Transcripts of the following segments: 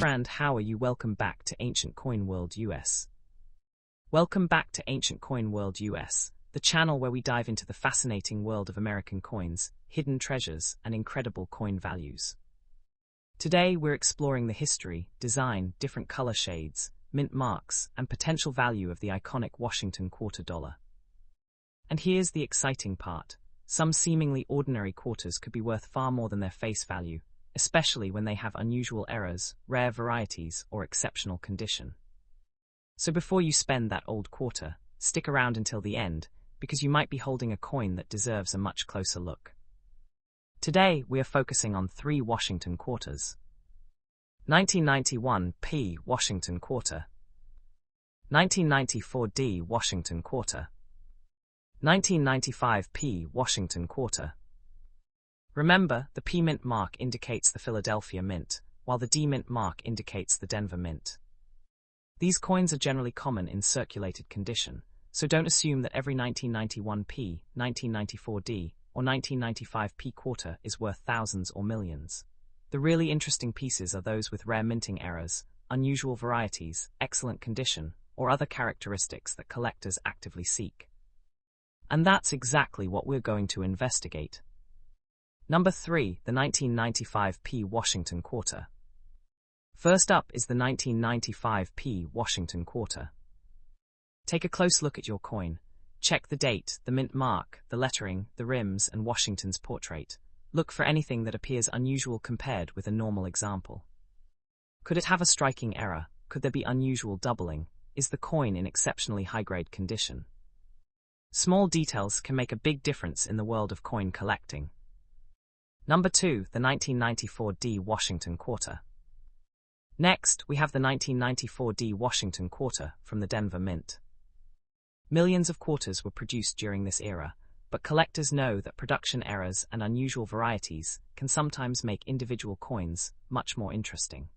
Strand, how are you? Welcome back to Ancient Coin World US. Welcome back to Ancient Coin World US, the channel where we dive into the fascinating world of American coins, hidden treasures, and incredible coin values. Today we're exploring the history, design, different color shades, mint marks, and potential value of the iconic Washington quarter dollar. And here's the exciting part. Some seemingly ordinary quarters could be worth far more than their face value, especially when they have unusual errors, rare varieties, or exceptional condition. So before you spend that old quarter, stick around until the end, because you might be holding a coin that deserves a much closer look. Today, we are focusing on 3 Washington quarters. 1991 P Washington quarter, 1994 D Washington quarter, 1995 P Washington quarter. Remember, the P Mint mark indicates the Philadelphia Mint, while the D Mint mark indicates the Denver Mint. These coins are generally common in circulated condition, so don't assume that every 1991 P, 1994 D, or 1995 P quarter is worth thousands or millions. The really interesting pieces are those with rare minting errors, unusual varieties, excellent condition, or other characteristics that collectors actively seek. And that's exactly what we're going to investigate. Number 3, the 1995 P Washington quarter. First up is the 1995 P Washington quarter. Take a close look at your coin. Check the date, the mint mark, the lettering, the rims, and Washington's portrait. Look for anything that appears unusual compared with a normal example. Could it have a striking error? Could there be unusual doubling? Is the coin in exceptionally high-grade condition? Small details can make a big difference in the world of coin collecting. Number 2, the 1994 D Washington quarter. Next, we have the 1994 D Washington quarter from the Denver Mint. Millions of quarters were produced during this era, but collectors know that production errors and unusual varieties can sometimes make individual coins much more interesting.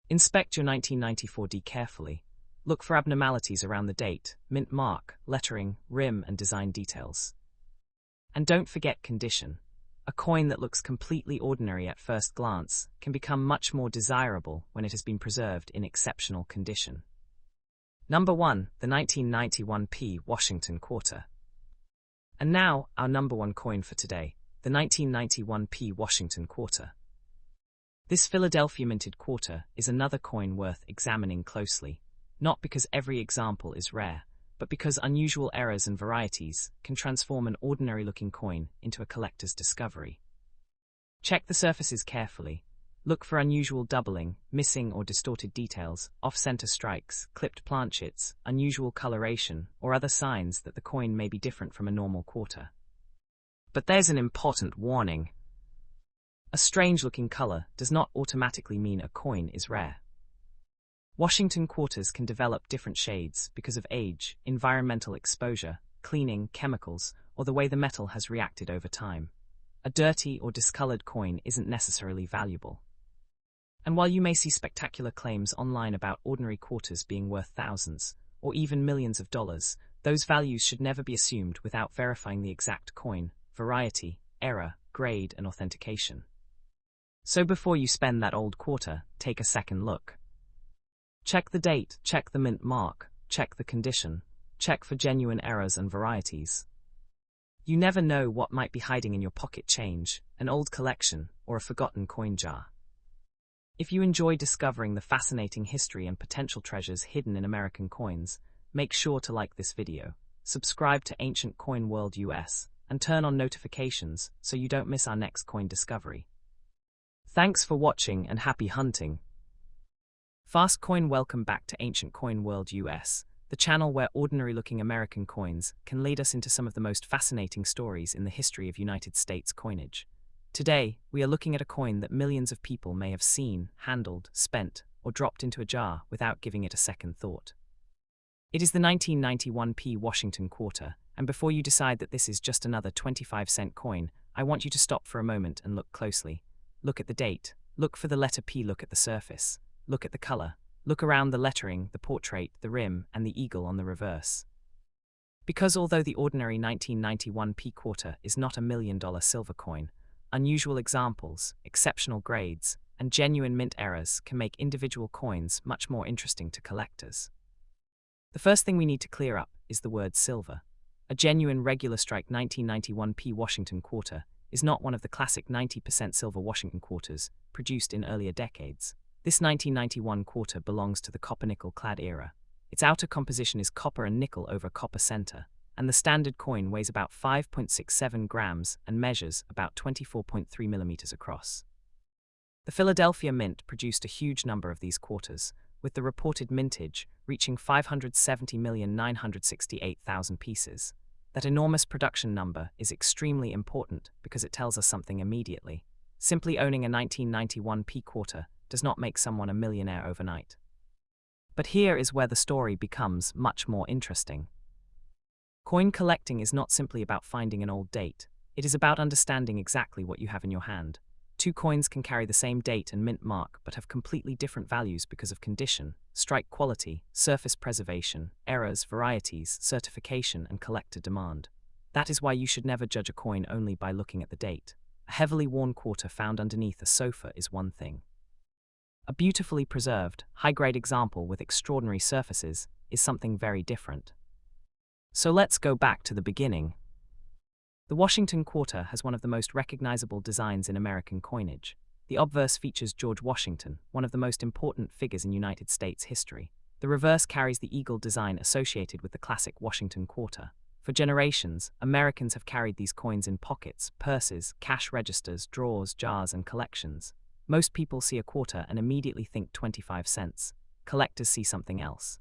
Inspect your 1994 D carefully. Look for abnormalities around the date, mint mark, lettering, rim, and design details. And don't forget condition. A coin that looks completely ordinary at first glance can become much more desirable when it has been preserved in exceptional condition. Number 1, the 1991 P Washington quarter. And now, our number 1 coin for today, the 1991 P Washington quarter. This Philadelphia minted quarter is another coin worth examining closely, not because every example is rare, but because unusual errors and varieties can transform an ordinary-looking coin into a collector's discovery. Check the surfaces carefully. Look for unusual doubling, missing or distorted details, off-center strikes, clipped planchets, unusual coloration, or other signs that the coin may be different from a normal quarter. But there's an important warning. A strange-looking color does not automatically mean a coin is rare. Washington quarters can develop different shades because of age, environmental exposure, cleaning, chemicals, or the way the metal has reacted over time. A dirty or discolored coin isn't necessarily valuable. And while you may see spectacular claims online about ordinary quarters being worth thousands, or even millions of dollars, those values should never be assumed without verifying the exact coin, variety, error, grade, and authentication. So before you spend that old quarter, take a second look. Check the date, check the mint mark, check the condition, check for genuine errors and varieties. You never know what might be hiding in your pocket change, an old collection, or a forgotten coin jar. If you enjoy discovering the fascinating history and potential treasures hidden in American coins, make sure to like this video, subscribe to Ancient Coin World US, and turn on notifications so you don't miss our next coin discovery. Thanks for watching and happy hunting! Fast Coin, welcome back to Ancient Coin World US, the channel where ordinary-looking American coins can lead us into some of the most fascinating stories in the history of United States coinage. Today, we are looking at a coin that millions of people may have seen, handled, spent, or dropped into a jar without giving it a second thought. It is the 1991 P Washington quarter, and before you decide that this is just another 25-cent coin, I want you to stop for a moment and look closely. Look at the date, look for the letter P, look at the surface. Look at the color. Look around the lettering, the portrait, the rim, and the eagle on the reverse. Because although the ordinary 1991 P quarter is not a $1 million silver coin, unusual examples, exceptional grades, and genuine mint errors can make individual coins much more interesting to collectors. The first thing we need to clear up is the word silver. A genuine regular strike 1991p Washington quarter is not one of the classic 90% silver Washington quarters produced in earlier decades. This 1991 quarter belongs to the copper-nickel clad era. Its outer composition is copper and nickel over a copper center, and the standard coin weighs about 5.67 grams and measures about 24.3 millimeters across. The Philadelphia Mint produced a huge number of these quarters, with the reported mintage reaching 570,968,000 pieces. That enormous production number is extremely important because it tells us something immediately. Simply owning a 1991p quarter does not make someone a millionaire overnight. But here is where the story becomes much more interesting. Coin collecting is not simply about finding an old date. It is about understanding exactly what you have in your hand. Two coins can carry the same date and mint mark but have completely different values because of condition, strike quality, surface preservation, errors, varieties, certification, and collector demand. That is why you should never judge a coin only by looking at the date. A heavily worn quarter found underneath a sofa is one thing. A beautifully preserved, high-grade example with extraordinary surfaces is something very different. So let's go back to the beginning. The Washington quarter has one of the most recognizable designs in American coinage. The obverse features George Washington, one of the most important figures in United States history. The reverse carries the eagle design associated with the classic Washington quarter. For generations, Americans have carried these coins in pockets, purses, cash registers, drawers, jars, and collections. Most people see a quarter and immediately think 25 cents. Collectors see something else.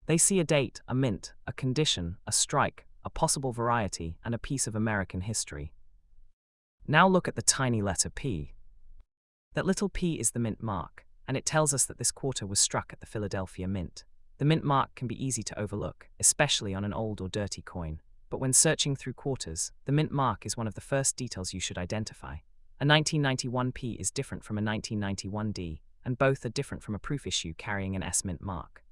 They see a date, a mint, a condition, a strike, a possible variety, and a piece of American history. Now look at the tiny letter P. That little p is the mint mark, and it tells us that this quarter was struck at the Philadelphia Mint. The mint mark can be easy to overlook, especially on an old or dirty coin. But when searching through quarters, the mint mark is one of the first details you should identify. A 1991p is different from a 1991d, and both are different from a proof issue carrying an S mint mark.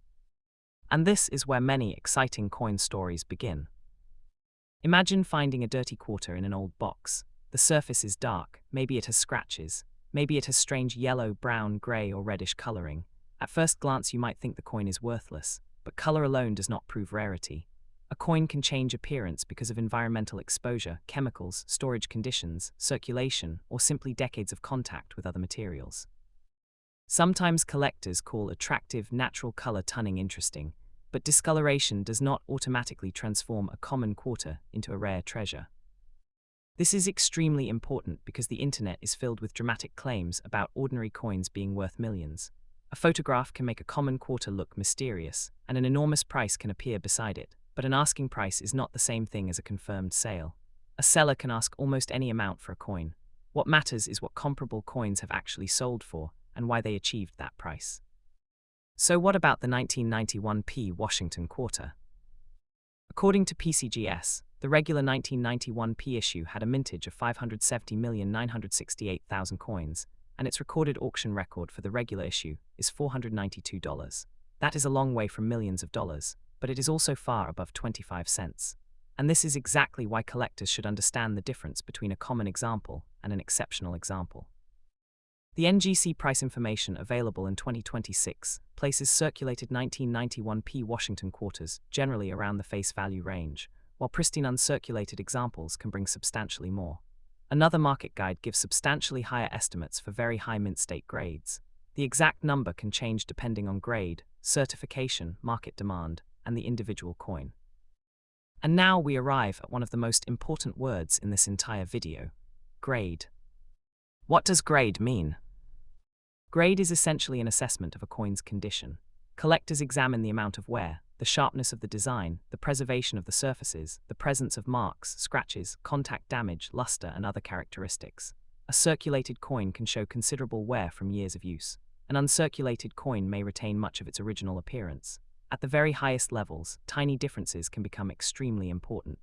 And this is where many exciting coin stories begin. Imagine finding a dirty quarter in an old box. The surface is dark, maybe it has scratches, maybe it has strange yellow, brown, grey, or reddish coloring. At first glance you might think the coin is worthless, but color alone does not prove rarity. A coin can change appearance because of environmental exposure, chemicals, storage conditions, circulation, or simply decades of contact with other materials. Sometimes collectors call attractive, natural color toning interesting, but discoloration does not automatically transform a common quarter into a rare treasure. This is extremely important because the internet is filled with dramatic claims about ordinary coins being worth millions. A photograph can make a common quarter look mysterious, and an enormous price can appear beside it, but an asking price is not the same thing as a confirmed sale. A seller can ask almost any amount for a coin. What matters is what comparable coins have actually sold for, and why they achieved that price. So what about the 1991p Washington quarter? According to PCGS, the regular 1991p issue had a mintage of 570,968,000 coins, and its recorded auction record for the regular issue is $492. That is a long way from millions of dollars, but it is also far above 25 cents. And this is exactly why collectors should understand the difference between a common example and an exceptional example. The NGC price information available in 2026 places circulated 1991p Washington quarters generally around the face value range, while pristine uncirculated examples can bring substantially more. Another market guide gives substantially higher estimates for very high mint state grades. The exact number can change depending on grade, certification, market demand, and the individual coin. And now we arrive at one of the most important words in this entire video: grade. What does grade mean? Grade is essentially an assessment of a coin's condition. Collectors examine the amount of wear, the sharpness of the design, the preservation of the surfaces, the presence of marks, scratches, contact damage, luster, and other characteristics. A circulated coin can show considerable wear from years of use. An uncirculated coin may retain much of its original appearance. At the very highest levels, tiny differences can become extremely important.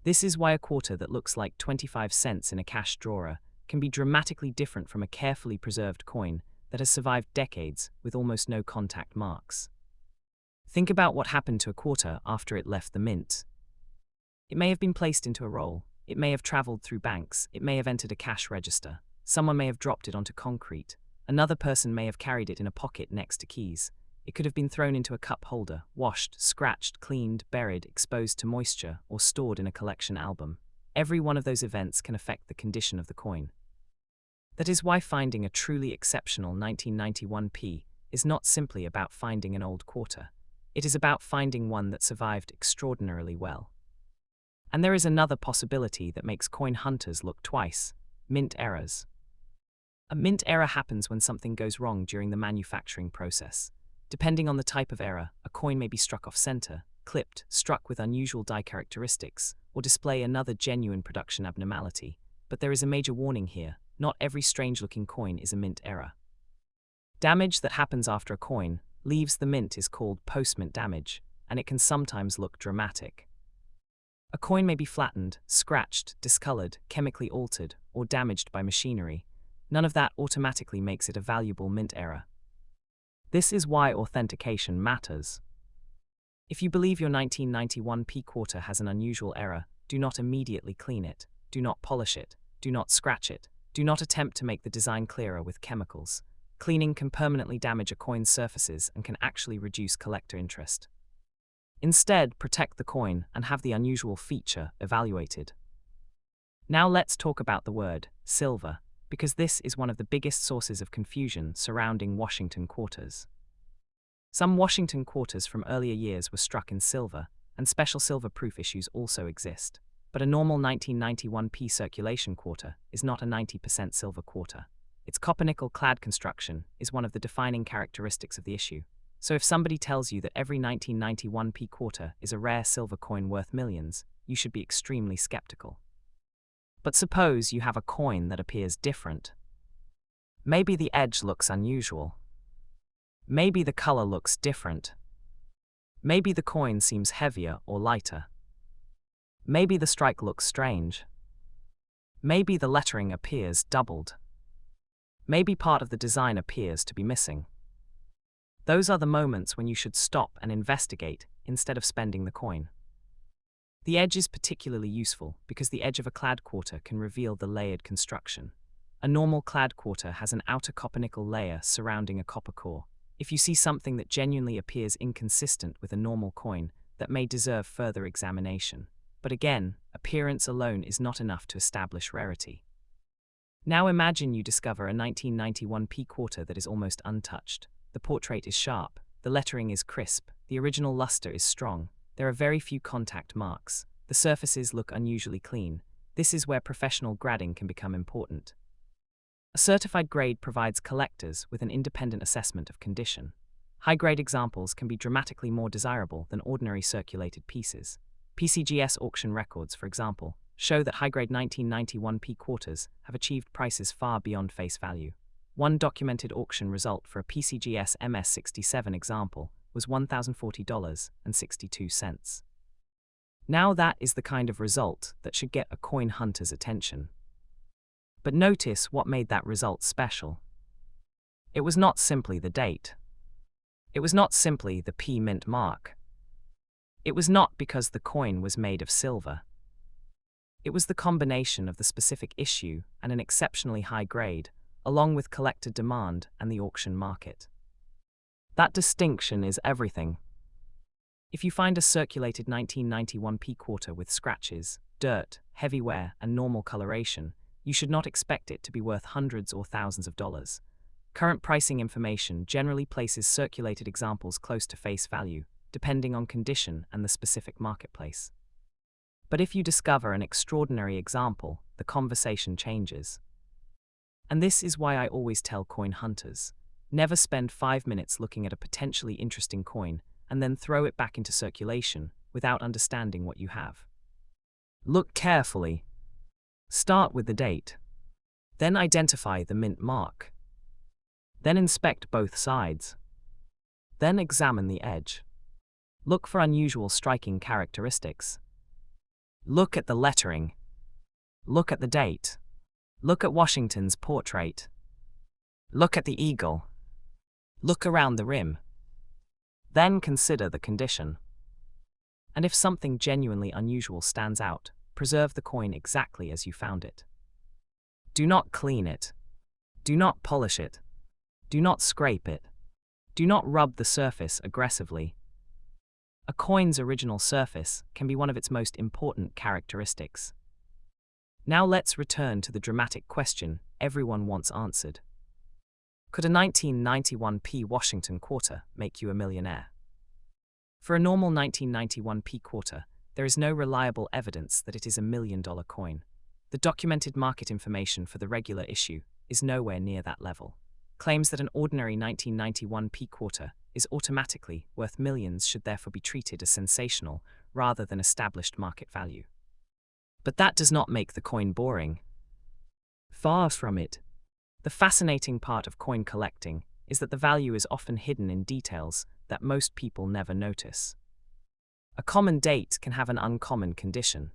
This is why a quarter that looks like 25 cents in a cash drawer can be dramatically different from a carefully preserved coin that has survived decades with almost no contact marks. Think about what happened to a quarter after it left the mint. It may have been placed into a roll, it may have traveled through banks, it may have entered a cash register. Someone may have dropped it onto concrete. Another person may have carried it in a pocket next to keys. It could have been thrown into a cup holder, washed, scratched, cleaned, buried, exposed to moisture, or stored in a collection album. Every one of those events can affect the condition of the coin. That is why finding a truly exceptional 1991p is not simply about finding an old quarter. It is about finding one that survived extraordinarily well. And there is another possibility that makes coin hunters look twice: mint errors. A mint error happens when something goes wrong during the manufacturing process. Depending on the type of error, a coin may be struck off center, clipped, struck with unusual die characteristics, or display another genuine production abnormality. But there is a major warning here: not every strange-looking coin is a mint error. Damage that happens after a coin leaves the mint is called post-mint damage, and it can sometimes look dramatic. A coin may be flattened, scratched, discolored, chemically altered, or damaged by machinery. None of that automatically makes it a valuable mint error. This is why authentication matters. If you believe your 1991p quarter has an unusual error, do not immediately clean it, do not polish it, do not scratch it, do not attempt to make the design clearer with chemicals. Cleaning can permanently damage a coin's surfaces and can actually reduce collector interest. Instead, protect the coin and have the unusual feature evaluated. Now let's talk about the word silver, because this is one of the biggest sources of confusion surrounding Washington quarters. Some Washington quarters from earlier years were struck in silver, and special silver proof issues also exist. But a normal 1991p circulation quarter is not a 90% silver quarter. Its copper-nickel clad construction is one of the defining characteristics of the issue. So if somebody tells you that every 1991p quarter is a rare silver coin worth millions, you should be extremely skeptical. But suppose you have a coin that appears different. Maybe the edge looks unusual. Maybe the color looks different. Maybe the coin seems heavier or lighter. Maybe the strike looks strange. Maybe the lettering appears doubled. Maybe part of the design appears to be missing. Those are the moments when you should stop and investigate instead of spending the coin. The edge is particularly useful because the edge of a clad quarter can reveal the layered construction. A normal clad quarter has an outer copper-nickel layer surrounding a copper core. If you see something that genuinely appears inconsistent with a normal coin, that may deserve further examination. But again, appearance alone is not enough to establish rarity. Now imagine you discover a 1991p quarter that is almost untouched. The portrait is sharp, the lettering is crisp, the original luster is strong. There are very few contact marks. The surfaces look unusually clean. This is where professional grading can become important. A certified grade provides collectors with an independent assessment of condition. High-grade examples can be dramatically more desirable than ordinary circulated pieces. PCGS auction records, for example, show that high-grade 1991p quarters have achieved prices far beyond face value. One documented auction result for a PCGS MS67 example was $1,040.62. Now that is the kind of result that should get a coin hunter's attention. But notice what made that result special. It was not simply the date. It was not simply the P mint mark. It was not because the coin was made of silver. It was the combination of the specific issue and an exceptionally high grade, along with collector demand and the auction market. That distinction is everything. If you find a circulated 1991p quarter with scratches, dirt, heavy wear, and normal coloration, you should not expect it to be worth hundreds or thousands of dollars. Current pricing information generally places circulated examples close to face value, depending on condition and the specific marketplace. But if you discover an extraordinary example, the conversation changes. And this is why I always tell coin hunters: never spend 5 minutes looking at a potentially interesting coin and then throw it back into circulation without understanding what you have. Look carefully. Start with the date. Then identify the mint mark. Then inspect both sides. Then examine the edge. Look for unusual striking characteristics. Look at the lettering. Look at the date. Look at Washington's portrait. Look at the eagle. Look around the rim. Then consider the condition. And if something genuinely unusual stands out, preserve the coin exactly as you found it. Do not clean it. Do not polish it. Do not scrape it. Do not rub the surface aggressively. A coin's original surface can be one of its most important characteristics. Now let's return to the dramatic question everyone wants answered. Could a 1991p Washington quarter make you a millionaire? For a normal 1991p quarter, there is no reliable evidence that it is a $1 million coin. The documented market information for the regular issue is nowhere near that level. Claims that an ordinary 1991p quarter is automatically worth millions should therefore be treated as sensational rather than established market value. But that does not make the coin boring. Far from it. The fascinating part of coin collecting is that the value is often hidden in details that most people never notice. A common date can have an uncommon condition.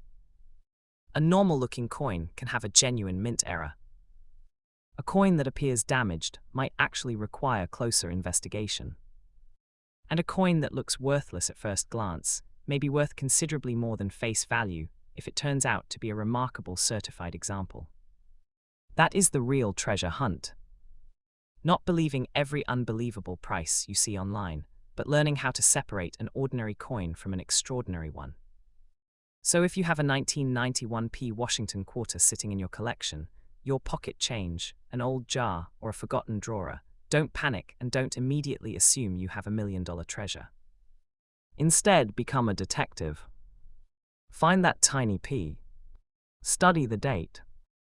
A normal-looking coin can have a genuine mint error. A coin that appears damaged might actually require closer investigation. And a coin that looks worthless at first glance may be worth considerably more than face value if it turns out to be a remarkable certified example. That is the real treasure hunt. Not believing every unbelievable price you see online, but learning how to separate an ordinary coin from an extraordinary one. So if you have a 1991p Washington quarter sitting in your collection, your pocket change, an old jar, or a forgotten drawer, don't panic and don't immediately assume you have $1 million treasure. Instead, become a detective. Find that tiny p. Study the date.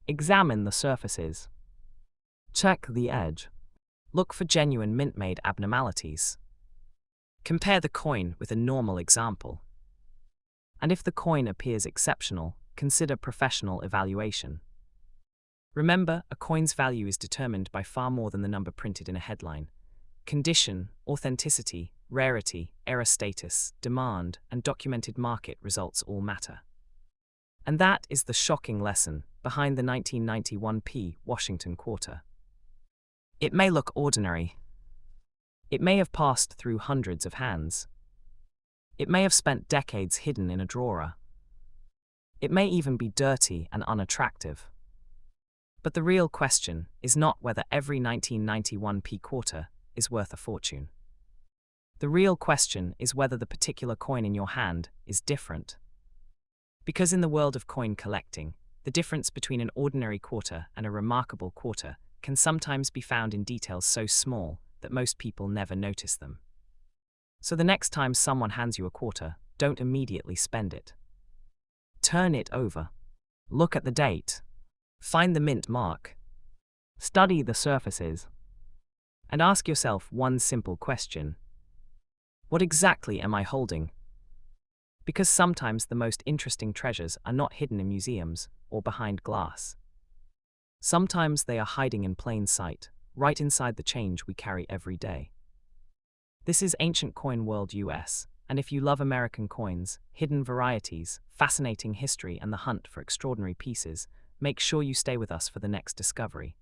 Examine the surfaces. Check the edge. Look for genuine mint-made abnormalities. Compare the coin with a normal example. And if the coin appears exceptional, consider professional evaluation. Remember, a coin's value is determined by far more than the number printed in a headline. Condition, authenticity, rarity, error status, demand, and documented market results all matter. And that is the shocking lesson behind the 1991p Washington quarter. It may look ordinary. It may have passed through hundreds of hands. It may have spent decades hidden in a drawer. It may even be dirty and unattractive. But the real question is not whether every 1991p quarter is worth a fortune. The real question is whether the particular coin in your hand is different. Because in the world of coin collecting, the difference between an ordinary quarter and a remarkable quarter can sometimes be found in details so small that most people never notice them. So the next time someone hands you a quarter, don't immediately spend it. Turn it over. Look at the date. Find the mint mark. Study the surfaces. And ask yourself one simple question. What exactly am I holding? Because sometimes the most interesting treasures are not hidden in museums or behind glass. Sometimes they are hiding in plain sight, right inside the change we carry every day. This is Ancient Coin World US, and if you love American coins, hidden varieties, fascinating history, and the hunt for extraordinary pieces, make sure you stay with us for the next discovery.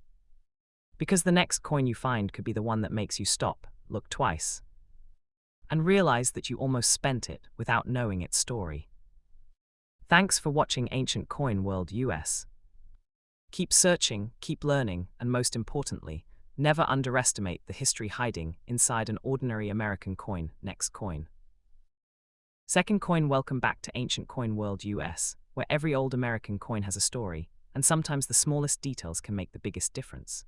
Because the next coin you find could be the one that makes you stop, look twice, and realize that you almost spent it without knowing its story. Thanks for watching Ancient Coin World US. Keep searching, keep learning, and most importantly, never underestimate the history hiding inside an ordinary American coin. Next coin. Second coin. Welcome back to Ancient Coin World US, where every old American coin has a story, and sometimes the smallest details can make the biggest difference.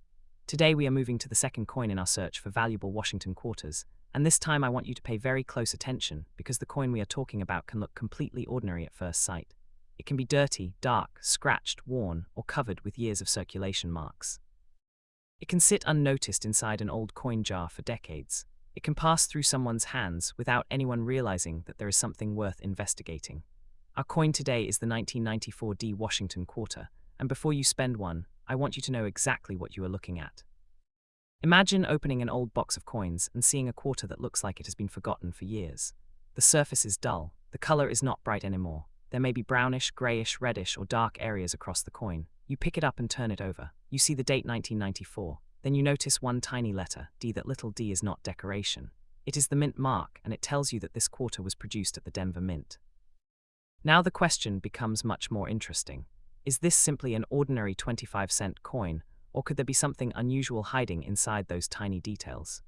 Today we are moving to the second coin in our search for valuable Washington quarters, and this time I want you to pay very close attention because the coin we are talking about can look completely ordinary at first sight. It can be dirty, dark, scratched, worn, or covered with years of circulation marks. It can sit unnoticed inside an old coin jar for decades. It can pass through someone's hands without anyone realizing that there is something worth investigating. Our coin today is the 1994D Washington quarter, and before you spend one, I want you to know exactly what you are looking at. Imagine opening an old box of coins and seeing a quarter that looks like it has been forgotten for years. The surface is dull, the color is not bright anymore. There may be brownish, grayish, reddish, or dark areas across the coin. You pick it up and turn it over. You see the date 1994. Then you notice one tiny letter, D. That little d is not decoration. It is the mint mark, and it tells you that this quarter was produced at the Denver Mint. Now the question becomes much more interesting. Is this simply an ordinary 25-cent coin, Or could there be something unusual hiding inside those tiny details?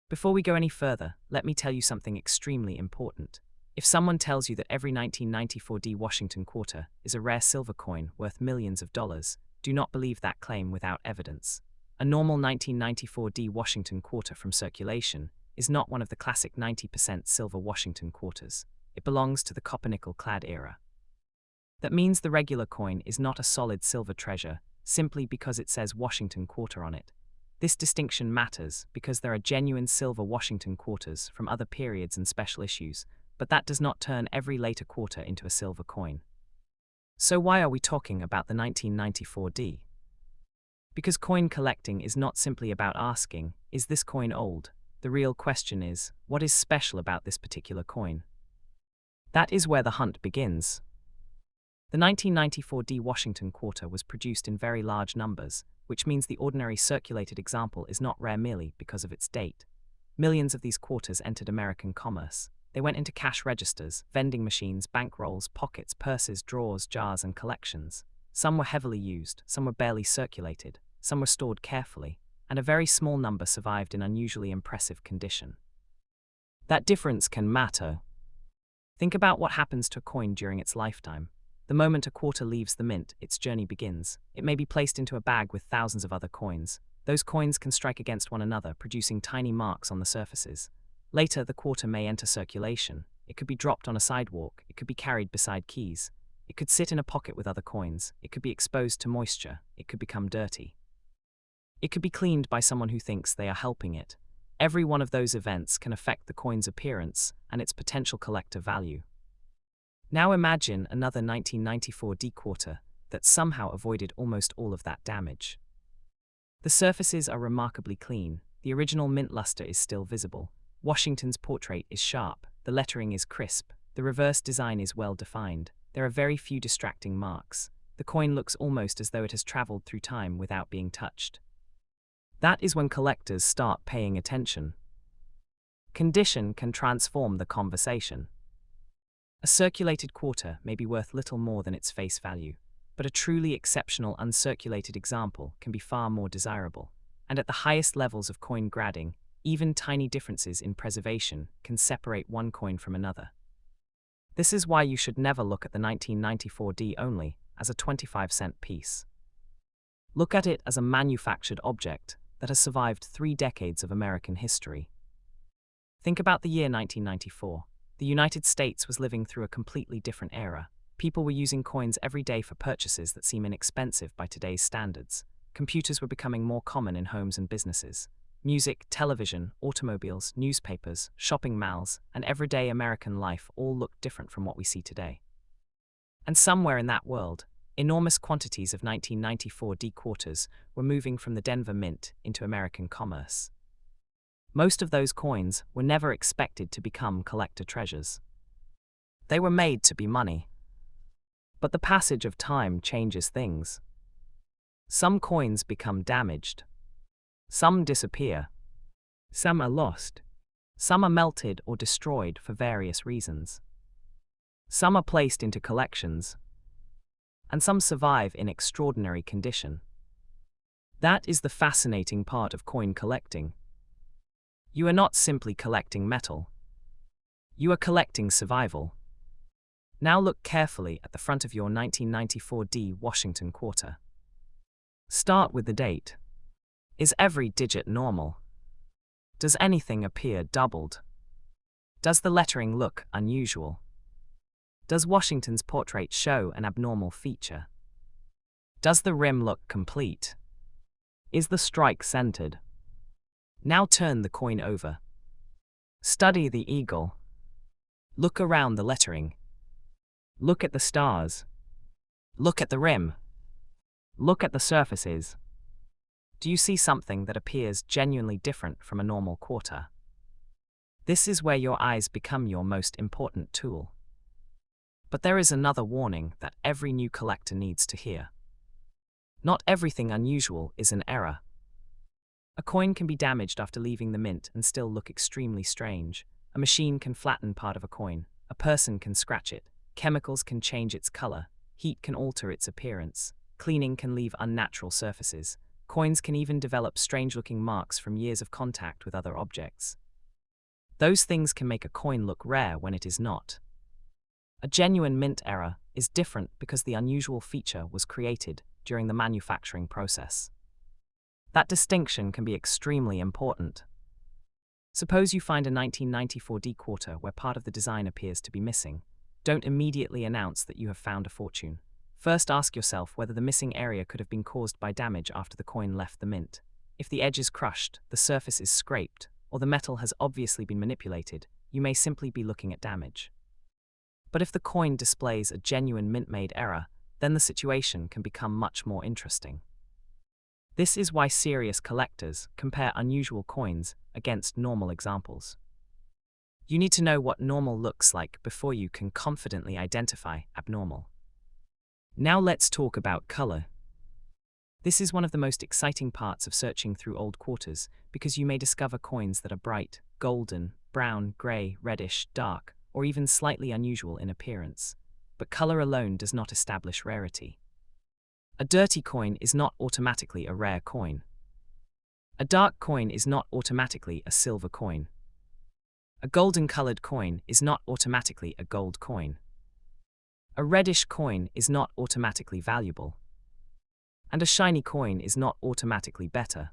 Before we go any further, let me tell you something extremely important. If someone tells you that every 1994 D Washington quarter is a rare silver coin worth millions of dollars, do not believe that claim without evidence. A normal 1994 D Washington quarter from circulation is not one of the classic 90% silver Washington quarters. It belongs to the copper-nickel-clad era. That means the regular coin is not a solid silver treasure simply because it says Washington quarter on it. This distinction matters because there are genuine silver Washington quarters from other periods and special issues, but that does not turn every later quarter into a silver coin. So why are we talking about the 1994 D? Because coin collecting is not simply about asking, is this coin old? The real question is, what is special about this particular coin? That is where the hunt begins. The 1994 D Washington quarter was produced in very large numbers, which means the ordinary circulated example is not rare merely because of its date. Millions of these quarters entered American commerce. They went into cash registers, vending machines, bankrolls, pockets, purses, drawers, jars, and collections. Some were heavily used, some were barely circulated, some were stored carefully, and a very small number survived in unusually impressive condition. That difference can matter. Think about what happens to a coin during its lifetime. The moment a quarter leaves the mint, its journey begins. It may be placed into a bag with thousands of other coins. Those coins can strike against one another, producing tiny marks on the surfaces. Later, the quarter may enter circulation. It could be dropped on a sidewalk. It could be carried beside keys. It could sit in a pocket with other coins. It could be exposed to moisture. It could become dirty. It could be cleaned by someone who thinks they are helping it. Every one of those events can affect the coin's appearance and its potential collector value. Now imagine another 1994 D quarter that somehow avoided almost all of that damage. The surfaces are remarkably clean. The original mint luster is still visible. Washington's portrait is sharp. The lettering is crisp. The reverse design is well defined. There are very few distracting marks. The coin looks almost as though it has traveled through time without being touched. That is when collectors start paying attention. Condition can transform the conversation. A circulated quarter may be worth little more than its face value, but a truly exceptional uncirculated example can be far more desirable. And at the highest levels of coin grading, even tiny differences in preservation can separate one coin from another. This is why you should never look at the 1994 D only as a 25-cent piece. Look at it as a manufactured object that has survived 3 decades of American history. Think about the year 1994. The United States was living through a completely different era. People were using coins every day for purchases that seem inexpensive by today's standards. Computers were becoming more common in homes and businesses. Music, television, automobiles, newspapers, shopping malls, and everyday American life all looked different from what we see today. And somewhere in that world, enormous quantities of 1994 D quarters were moving from the Denver Mint into American commerce. Most of those coins were never expected to become collector treasures. They were made to be money. But the passage of time changes things. Some coins become damaged. Some disappear. Some are lost. Some are melted or destroyed for various reasons. Some are placed into collections. And some survive in extraordinary condition. That is the fascinating part of coin collecting. You are not simply collecting metal. You are collecting survival. Now look carefully at the front of your 1994 D Washington quarter. Start with the date. Is every digit normal? Does anything appear doubled? Does the lettering look unusual? Does Washington's portrait show an abnormal feature? Does the rim look complete? Is the strike centered? Now turn the coin over. Study the eagle. Look around the lettering. Look at the stars. Look at the rim. Look at the surfaces. Do you see something that appears genuinely different from a normal quarter? This is where your eyes become your most important tool. But there is another warning that every new collector needs to hear. Not everything unusual is an error. A coin can be damaged after leaving the mint and still look extremely strange. A machine can flatten part of a coin. A person can scratch it. Chemicals can change its color. Heat can alter its appearance. Cleaning can leave unnatural surfaces. coins can even develop strange-looking marks from years of contact with other objects. Those things can make a coin look rare when it is not. A genuine mint error is different because the unusual feature was created during the manufacturing process. That distinction can be extremely important. Suppose you find a 1994 D quarter where part of the design appears to be missing. Don't immediately announce that you have found a fortune. First ask yourself whether the missing area could have been caused by damage after the coin left the mint. If the edge is crushed, the surface is scraped, or the metal has obviously been manipulated, you may simply be looking at damage. But if the coin displays a genuine mint-made error, then the situation can become much more interesting. This is why serious collectors compare unusual coins against normal examples. You need to know what normal looks like before you can confidently identify abnormal. Now let's talk about color. This is one of the most exciting parts of searching through old quarters because you may discover coins that are bright, golden, brown, gray, reddish, dark, or even slightly unusual in appearance. But color alone does not establish rarity. A dirty coin is not automatically a rare coin. A dark coin is not automatically a silver coin. A golden-colored coin is not automatically a gold coin. A reddish coin is not automatically valuable. And a shiny coin is not automatically better.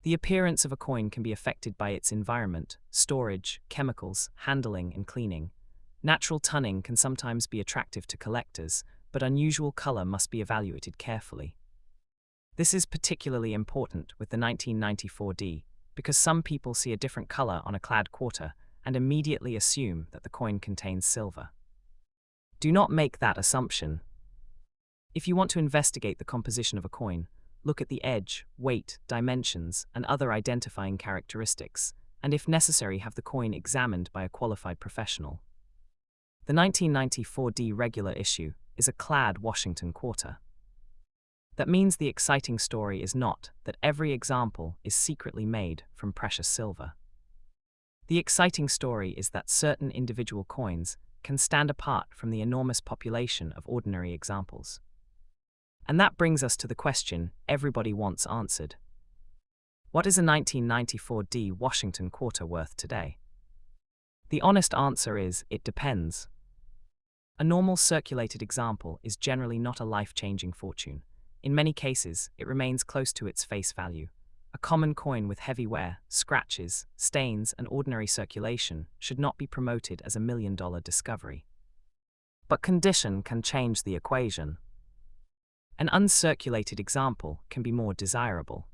The appearance of a coin can be affected by its environment, storage, chemicals, handling, and cleaning. Natural tunning can sometimes be attractive to collectors, but unusual color must be evaluated carefully. This is particularly important with the 1994 D, because some people see a different color on a clad quarter and immediately assume that the coin contains silver. Do not make that assumption. If you want to investigate the composition of a coin, look at the edge, weight, dimensions, and other identifying characteristics, and if necessary have the coin examined by a qualified professional. The 1994 D regular issue is a clad Washington quarter. That means the exciting story is not that every example is secretly made from precious silver. The exciting story is that certain individual coins can stand apart from the enormous population of ordinary examples. And that brings us to the question everybody wants answered. What is a 1994 D Washington quarter worth today? The honest answer is, it depends. A normal circulated example is generally not a life-changing fortune. In many cases, it remains close to its face value. A common coin with heavy wear, scratches, stains, and ordinary circulation should not be promoted as $1 million discovery. But condition can change the equation. An uncirculated example can be more desirable.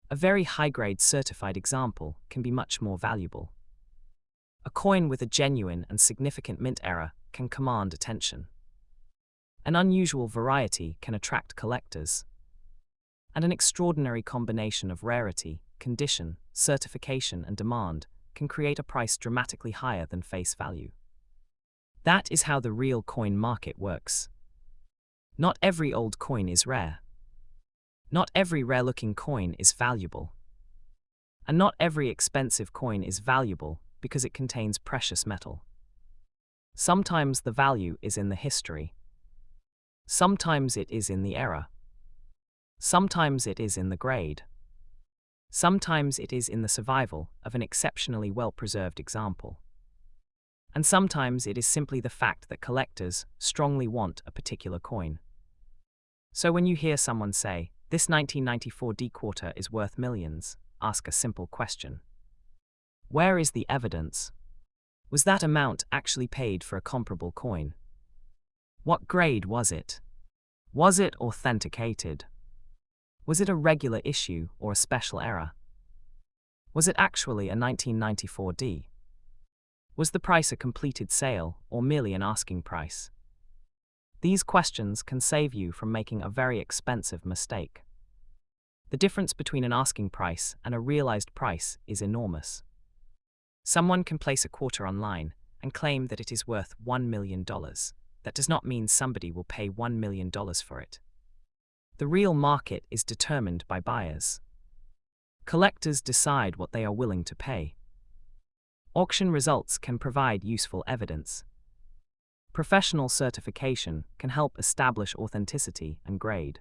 A very high-grade certified example can be much more valuable. A coin with a genuine and significant mint error can command attention. An unusual variety can attract collectors. And an extraordinary combination of rarity, condition, certification, and demand can create a price dramatically higher than face value. That is how the real coin market works. Not every old coin is rare. Not every rare-looking coin is valuable. And not every expensive coin is valuable because it contains precious metal. Sometimes the value is in the history. Sometimes it is in the error. Sometimes it is in the grade. Sometimes it is in the survival of an exceptionally well-preserved example. And sometimes it is simply the fact that collectors strongly want a particular coin. So when you hear someone say, "This 1994 D quarter is worth millions," ask a simple question. Where is the evidence? Was that amount actually paid for a comparable coin? What grade was it? Was it authenticated? Was it a regular issue or a special error? Was it actually a 1994 D? Was the price a completed sale or merely an asking price? These questions can save you from making a very expensive mistake. The difference between an asking price and a realized price is enormous. Someone can place a quarter online and claim that it is worth $1 million. That does not mean somebody will pay $1 million for it. The real market is determined by buyers. Collectors decide what they are willing to pay. Auction results can provide useful evidence. Professional certification can help establish authenticity and grade.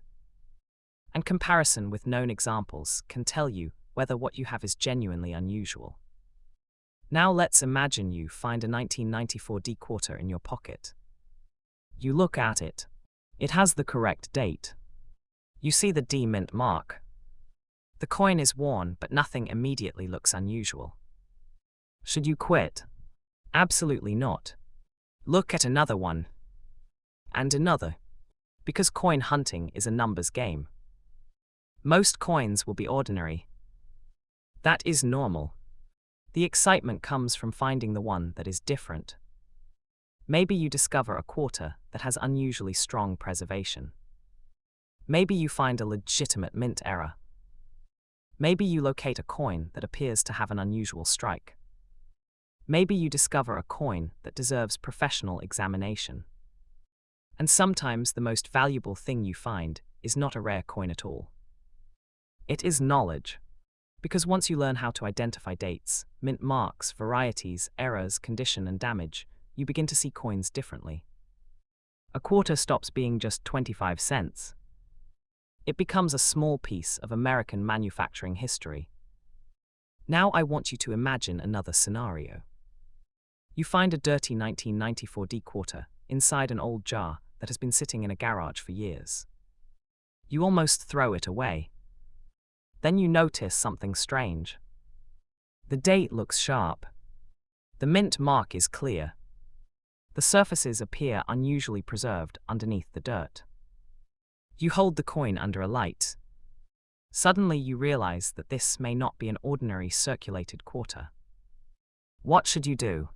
and comparison with known examples can tell you whether what you have is genuinely unusual. Now let's imagine you find a 1994 D quarter in your pocket. You look at it. It has the correct date. You see the D mint mark. The coin is worn, but nothing immediately looks unusual. Should you quit? Absolutely not. Look at another one. And another. Because coin hunting is a numbers game. Most coins will be ordinary. That is normal. The excitement comes from finding the one that is different. Maybe you discover a quarter that has unusually strong preservation. Maybe you find a legitimate mint error. Maybe you locate a coin that appears to have an unusual strike. Maybe you discover a coin that deserves professional examination. And sometimes the most valuable thing you find is not a rare coin at all. It is knowledge. Because once you learn how to identify dates, mint marks, varieties, errors, condition, and damage, you begin to see coins differently. A quarter stops being just 25 cents. It becomes a small piece of American manufacturing history. Now I want you to imagine another scenario. You find a dirty 1994 D quarter inside an old jar that has been sitting in a garage for years. You almost throw it away. Then you notice something strange. The date looks sharp. The mint mark is clear. The surfaces appear unusually preserved underneath the dirt. You hold the coin under a light. Suddenly you realize that this may not be an ordinary circulated quarter. What should you do?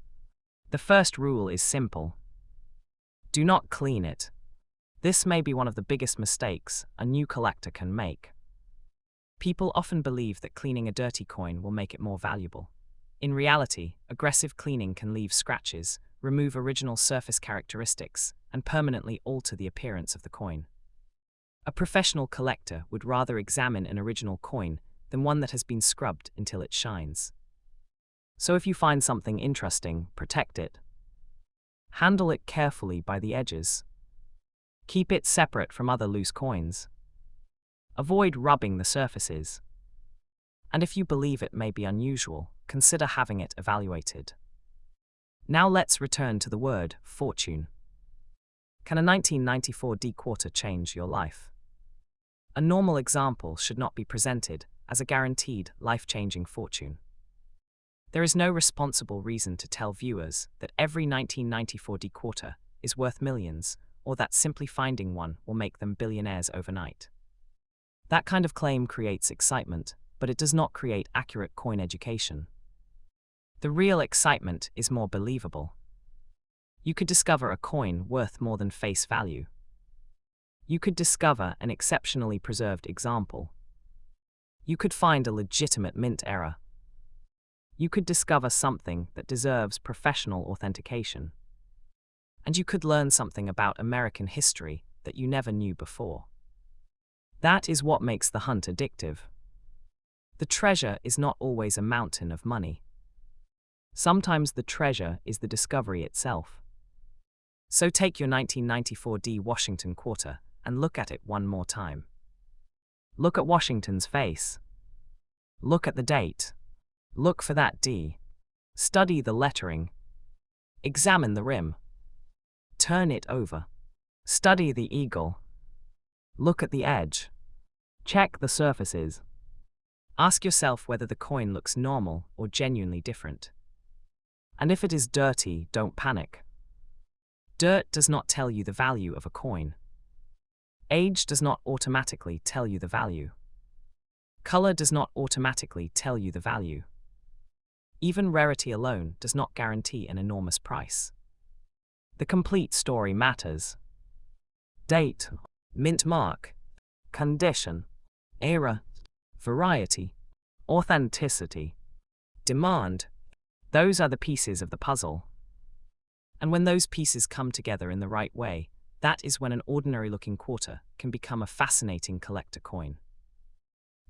The first rule is simple. Do not clean it. This may be one of the biggest mistakes a new collector can make. People often believe that cleaning a dirty coin will make it more valuable. In reality, aggressive cleaning can leave scratches, remove original surface characteristics, and permanently alter the appearance of the coin. A professional collector would rather examine an original coin than one that has been scrubbed until it shines. So if you find something interesting, protect it. Handle it carefully by the edges. Keep it separate from other loose coins. Avoid rubbing the surfaces. And if you believe it may be unusual, consider having it evaluated. Now let's return to the word fortune. Can a 1994 D quarter change your life? A normal example should not be presented as a guaranteed life-changing fortune. There is no responsible reason to tell viewers that every 1994 D quarter is worth millions, or that simply finding one will make them billionaires overnight. That kind of claim creates excitement, but it does not create accurate coin education. The real excitement is more believable. You could discover a coin worth more than face value. You could discover an exceptionally preserved example. You could find a legitimate mint error. You could discover something that deserves professional authentication. And you could learn something about American history that you never knew before. That is what makes the hunt addictive. The treasure is not always a mountain of money. Sometimes the treasure is the discovery itself. So take your 1994 D Washington quarter and look at it one more time. Look at Washington's face. Look at the date. Look for that D. Study the lettering. Examine the rim. Turn it over. Study the eagle. Look at the edge. Check the surfaces. Ask yourself whether the coin looks normal or genuinely different. And if it is dirty, don't panic. Dirt does not tell you the value of a coin. Age does not automatically tell you the value. Color does not automatically tell you the value. Even rarity alone does not guarantee an enormous price. The complete story matters. Date, mint mark, condition, era, variety, authenticity, demand. Those are the pieces of the puzzle. And when those pieces come together in the right way, that is when an ordinary-looking quarter can become a fascinating collector coin.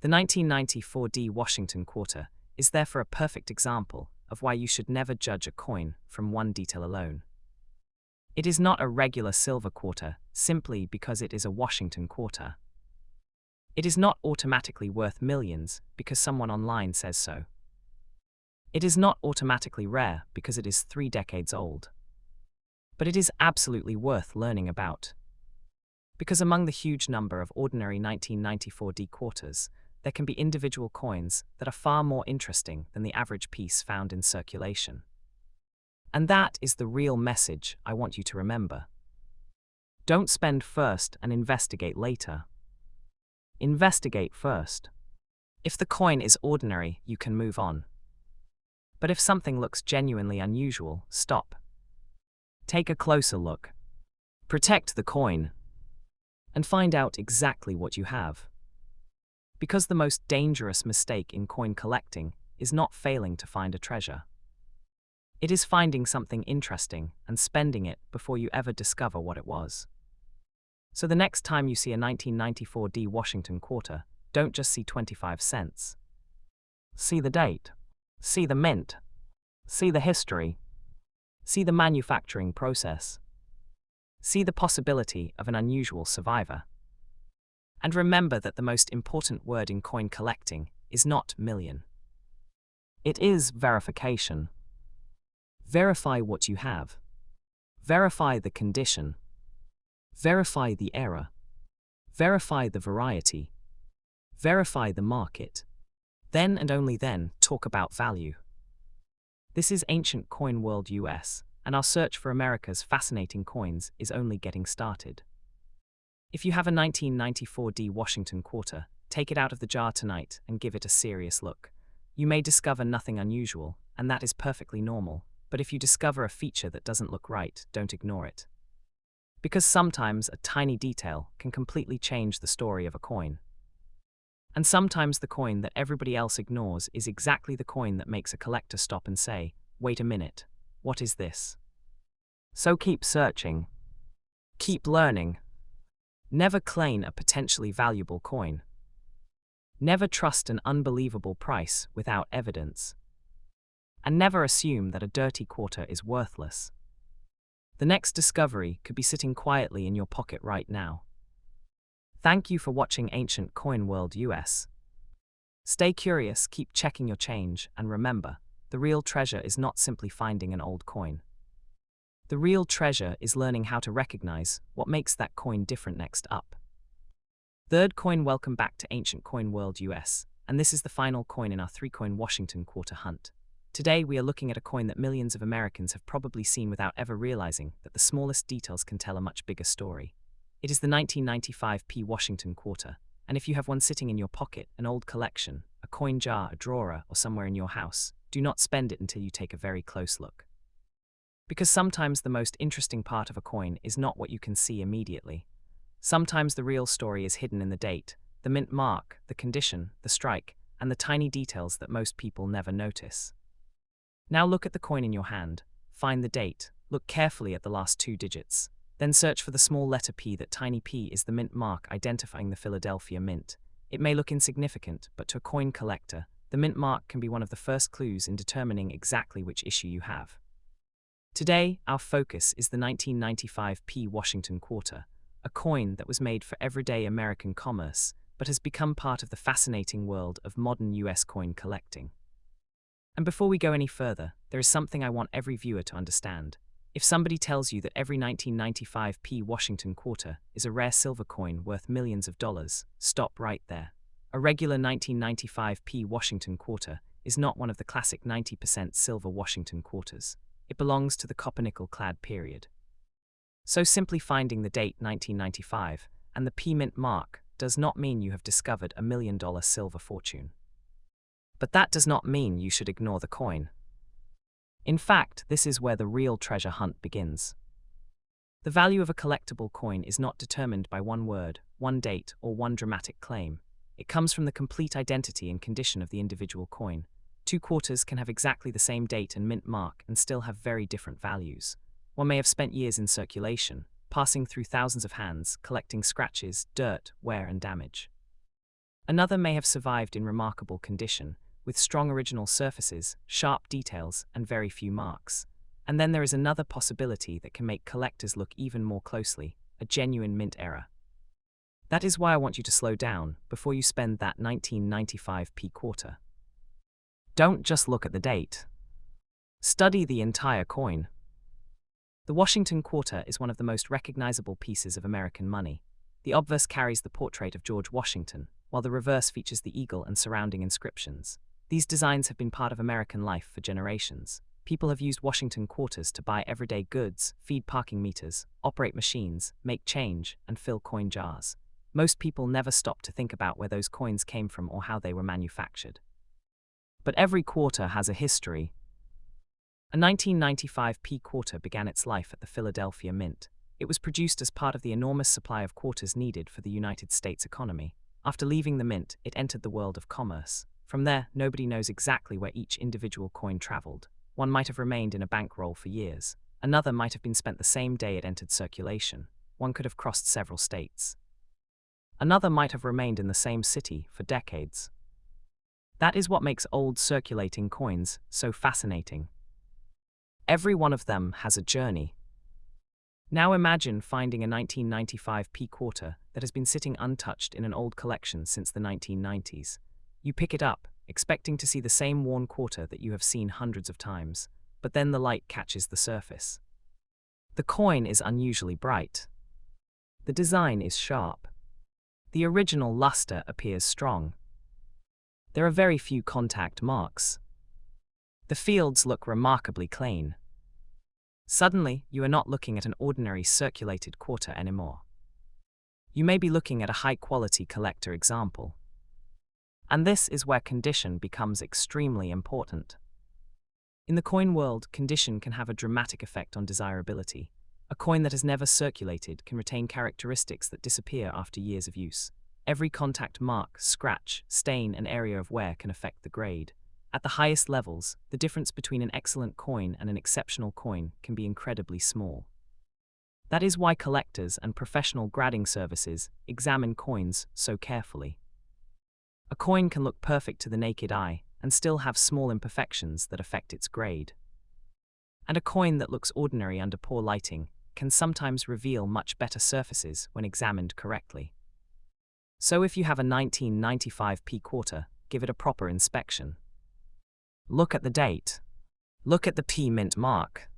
The 1994 D Washington quarter is therefore a perfect example of why you should never judge a coin from one detail alone. It is not a regular silver quarter simply because it is a Washington quarter. It is not automatically worth millions because someone online says so. It is not automatically rare because it is 3 decades old. But it is absolutely worth learning about. Because among the huge number of ordinary 1994 D quarters, there can be individual coins that are far more interesting than the average piece found in circulation. And that is the real message I want you to remember. Don't spend first and investigate later. Investigate first. If the coin is ordinary, you can move on. But if something looks genuinely unusual, stop. Take a closer look. Protect the coin. And find out exactly what you have. Because the most dangerous mistake in coin collecting is not failing to find a treasure. It is finding something interesting and spending it before you ever discover what it was. So the next time you see a 1994 D Washington quarter, don't just see 25 cents. See the date. See the mint. See the history. See the manufacturing process. See the possibility of an unusual survivor. And remember that the most important word in coin collecting is not million. It is verification. Verify what you have. Verify the condition. Verify the era. Verify the variety. Verify the market. Then and only then talk about value. This is Ancient Coin World US, and our search for America's fascinating coins is only getting started. If you have a 1994 D Washington quarter, take it out of the jar tonight and give it a serious look. You may discover nothing unusual, and that is perfectly normal, but if you discover a feature that doesn't look right, don't ignore it. Because sometimes a tiny detail can completely change the story of a coin. And sometimes the coin that everybody else ignores is exactly the coin that makes a collector stop and say, "Wait a minute, what is this?" So keep searching. Keep learning. Never claim a potentially valuable coin. Never trust an unbelievable price without evidence. And never assume that a dirty quarter is worthless. The next discovery could be sitting quietly in your pocket right now. Thank you for watching Ancient Coin World US. Stay curious, keep checking your change, and remember, the real treasure is not simply finding an old coin. The real treasure is learning how to recognize what makes that coin different next up. Third coin, welcome back to Ancient Coin World US, and this is the final coin in our 3-coin Washington quarter hunt. Today we are looking at a coin that millions of Americans have probably seen without ever realizing that the smallest details can tell a much bigger story. It is the 1995 P Washington quarter, and if you have one sitting in your pocket, an old collection, a coin jar, a drawer, or somewhere in your house, do not spend it until you take a very close look. Because sometimes the most interesting part of a coin is not what you can see immediately. Sometimes the real story is hidden in the date, the mint mark, the condition, the strike, and the tiny details that most people never notice. Now look at the coin in your hand, find the date, look carefully at the last 2 digits. Then search for the small letter P. That tiny P is the mint mark identifying the Philadelphia Mint. It may look insignificant, but to a coin collector, the mint mark can be one of the first clues in determining exactly which issue you have. Today, our focus is the 1995 P Washington quarter, a coin that was made for everyday American commerce, but has become part of the fascinating world of modern US coin collecting. And before we go any further, there is something I want every viewer to understand. If somebody tells you that every 1995 P Washington quarter is a rare silver coin worth millions of dollars, stop right there. A regular 1995 P Washington quarter is not one of the classic 90% silver Washington quarters. It belongs to the copper-nickel-clad period. So simply finding the date 1995 and the P mint mark does not mean you have discovered a $1 million silver fortune. But that does not mean you should ignore the coin. In fact, this is where the real treasure hunt begins. The value of a collectible coin is not determined by one word, one date, or one dramatic claim. It comes from the complete identity and condition of the individual coin. 2 quarters can have exactly the same date and mint mark and still have very different values. One may have spent years in circulation, passing through thousands of hands, collecting scratches, dirt, wear, and damage. Another may have survived in remarkable condition, with strong original surfaces, sharp details, and very few marks. And then there is another possibility that can make collectors look even more closely, a genuine mint error. That is why I want you to slow down before you spend that 1995p quarter. Don't just look at the date. Study the entire coin. The Washington quarter is one of the most recognizable pieces of American money. The obverse carries the portrait of George Washington, while the reverse features the eagle and surrounding inscriptions. These designs have been part of American life for generations. People have used Washington quarters to buy everyday goods, feed parking meters, operate machines, make change, and fill coin jars. Most people never stop to think about where those coins came from or how they were manufactured. But every quarter has a history. A 1995p quarter began its life at the Philadelphia Mint. It was produced as part of the enormous supply of quarters needed for the United States economy. After leaving the mint, it entered the world of commerce. From there, nobody knows exactly where each individual coin traveled. One might have remained in a bankroll for years. Another might have been spent the same day it entered circulation. One could have crossed several states. Another might have remained in the same city for decades. That is what makes old circulating coins so fascinating. Every one of them has a journey. Now imagine finding a 1995p quarter that has been sitting untouched in an old collection since the 1990s. You pick it up, expecting to see the same worn quarter that you have seen hundreds of times, but then the light catches the surface. The coin is unusually bright. The design is sharp. The original luster appears strong. There are very few contact marks. The fields look remarkably clean. Suddenly, you are not looking at an ordinary circulated quarter anymore. You may be looking at a high-quality collector example. And this is where condition becomes extremely important. In the coin world, condition can have a dramatic effect on desirability. A coin that has never circulated can retain characteristics that disappear after years of use. Every contact mark, scratch, stain, and area of wear can affect the grade. At the highest levels, the difference between an excellent coin and an exceptional coin can be incredibly small. That is why collectors and professional grading services examine coins so carefully. A coin can look perfect to the naked eye and still have small imperfections that affect its grade. And a coin that looks ordinary under poor lighting can sometimes reveal much better surfaces when examined correctly. So if you have a 1995p quarter, give it a proper inspection. Look at the date. Look at the P mint mark.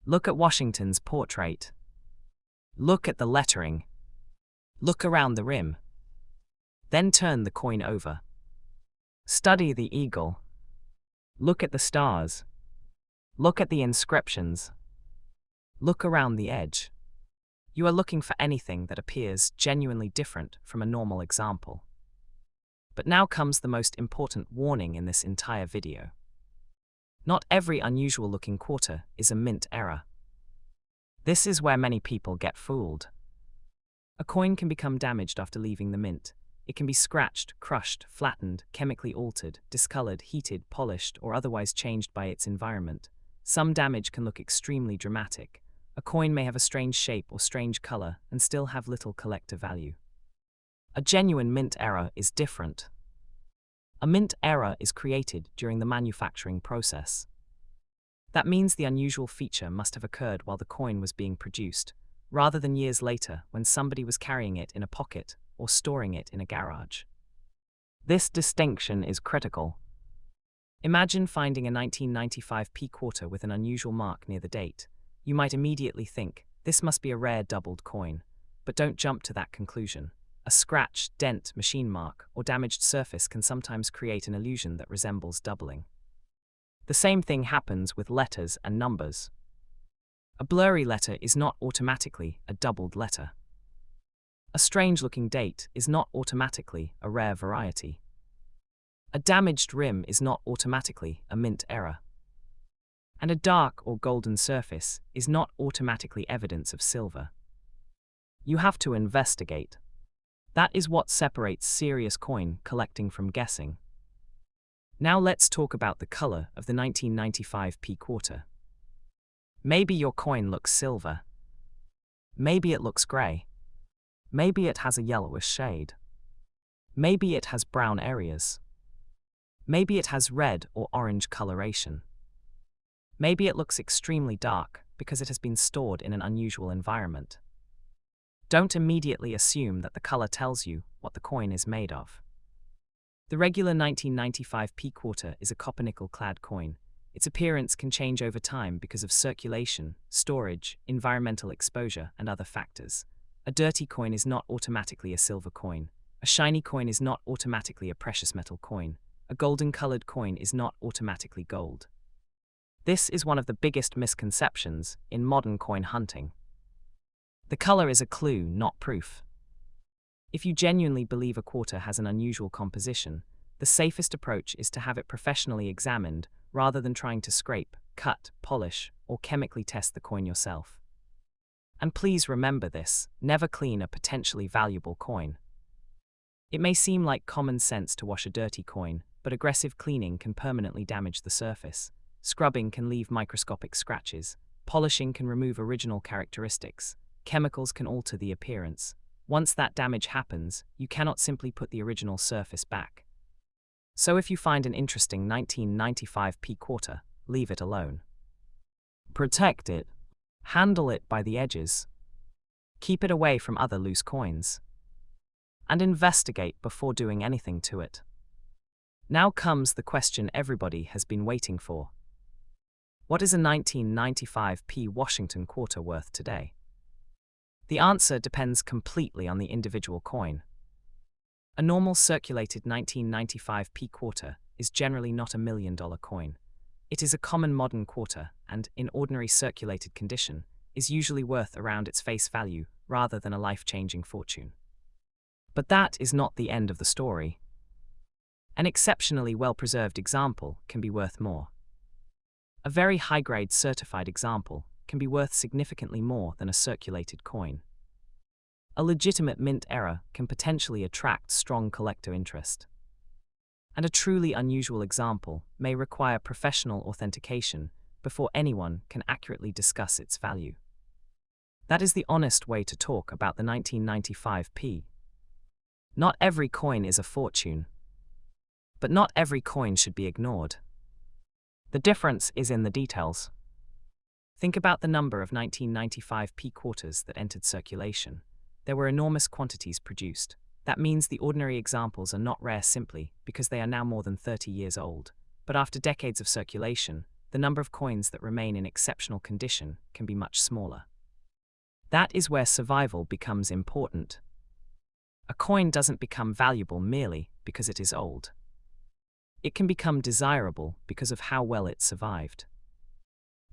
Look at Washington's portrait. Look at the lettering. Look around the rim. Then turn the coin over. Study the eagle. Look at the stars. Look at the inscriptions. Look around the edge. You are looking for anything that appears genuinely different from a normal example. But now comes the most important warning in this entire video. Not every unusual-looking quarter is a mint error. This is where many people get fooled. A coin can become damaged after leaving the mint. It can be scratched, crushed, flattened, chemically altered, discolored, heated, polished, or otherwise changed by its environment. Some damage can look extremely dramatic. A coin may have a strange shape or strange color and still have little collector value. A genuine mint error is different. A mint error is created during the manufacturing process. That means the unusual feature must have occurred while the coin was being produced, rather than years later when somebody was carrying it in a pocket or storing it in a garage. This distinction is critical. Imagine finding a 1995p quarter with an unusual mark near the date. You might immediately think, this must be a rare doubled coin, but don't jump to that conclusion. A scratch, dent, machine mark, or damaged surface can sometimes create an illusion that resembles doubling. The same thing happens with letters and numbers. A blurry letter is not automatically a doubled letter. A strange-looking date is not automatically a rare variety. A damaged rim is not automatically a mint error. And a dark or golden surface is not automatically evidence of silver. You have to investigate. That is what separates serious coin collecting from guessing. Now let's talk about the color of the 1995p quarter. Maybe your coin looks silver. Maybe it looks gray. Maybe it has a yellowish shade. Maybe it has brown areas. Maybe it has red or orange coloration. Maybe it looks extremely dark because it has been stored in an unusual environment. Don't immediately assume that the color tells you what the coin is made of. The regular 1995 p quarter is a copper-nickel-clad coin. Its appearance can change over time because of circulation, storage, environmental exposure, and other factors. A dirty coin is not automatically a silver coin. A shiny coin is not automatically a precious metal coin. A golden-colored coin is not automatically gold. This is one of the biggest misconceptions in modern coin hunting. The color is a clue, not proof. If you genuinely believe a quarter has an unusual composition, the safest approach is to have it professionally examined rather than trying to scrape, cut, polish, or chemically test the coin yourself. And please remember this: never clean a potentially valuable coin. It may seem like common sense to wash a dirty coin, but aggressive cleaning can permanently damage the surface. Scrubbing can leave microscopic scratches. Polishing can remove original characteristics. Chemicals can alter the appearance. Once that damage happens, you cannot simply put the original surface back. So if you find an interesting 1995 p quarter, leave it alone. Protect it. Handle it by the edges. Keep it away from other loose coins. And investigate before doing anything to it. Now comes the question everybody has been waiting for. What is a 1995 p Washington quarter worth today? The answer depends completely on the individual coin. A normal circulated 1995 p quarter is generally not a $1 million coin. It is a common modern quarter and, in ordinary circulated condition, is usually worth around its face value rather than a life-changing fortune. But that is not the end of the story. An exceptionally well-preserved example can be worth more. A very high-grade certified example can be worth significantly more than a circulated coin. A legitimate mint error can potentially attract strong collector interest. And a truly unusual example may require professional authentication before anyone can accurately discuss its value. That is the honest way to talk about the 1995 p. Not every coin is a fortune. But not every coin should be ignored. The difference is in the details. Think about the number of 1995 p quarters that entered circulation. There were enormous quantities produced. That means the ordinary examples are not rare simply because they are now more than 30 years old. But after decades of circulation, the number of coins that remain in exceptional condition can be much smaller. That is where survival becomes important. A coin doesn't become valuable merely because it is old. It can become desirable because of how well it survived.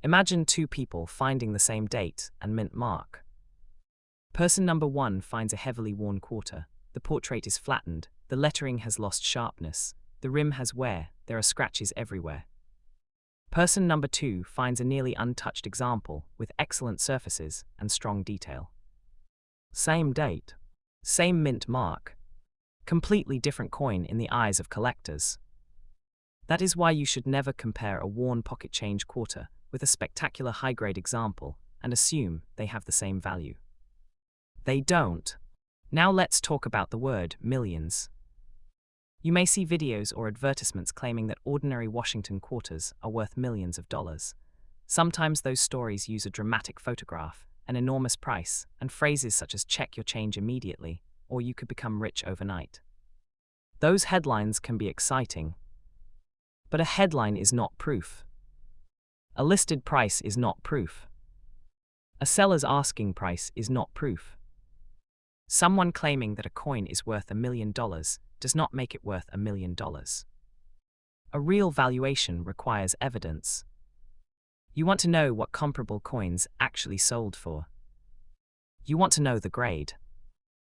Imagine two people finding the same date and mint mark. Person number 1 finds a heavily worn quarter. The portrait is flattened, the lettering has lost sharpness, the rim has wear, there are scratches everywhere. Person number 2 finds a nearly untouched example with excellent surfaces and strong detail. Same date, same mint mark. Completely different coin in the eyes of collectors. That is why you should never compare a worn pocket change quarter with a spectacular high-grade example and assume they have the same value. They don't. Now let's talk about the word millions. You may see videos or advertisements claiming that ordinary Washington quarters are worth millions of dollars. Sometimes those stories use a dramatic photograph, an enormous price, and phrases such as "check your change immediately," or "you could become rich overnight." Those headlines can be exciting. But a headline is not proof. A listed price is not proof. A seller's asking price is not proof. Someone claiming that a coin is worth $1 million does not make it worth $1 million. A real valuation requires evidence. You want to know what comparable coins actually sold for. You want to know the grade.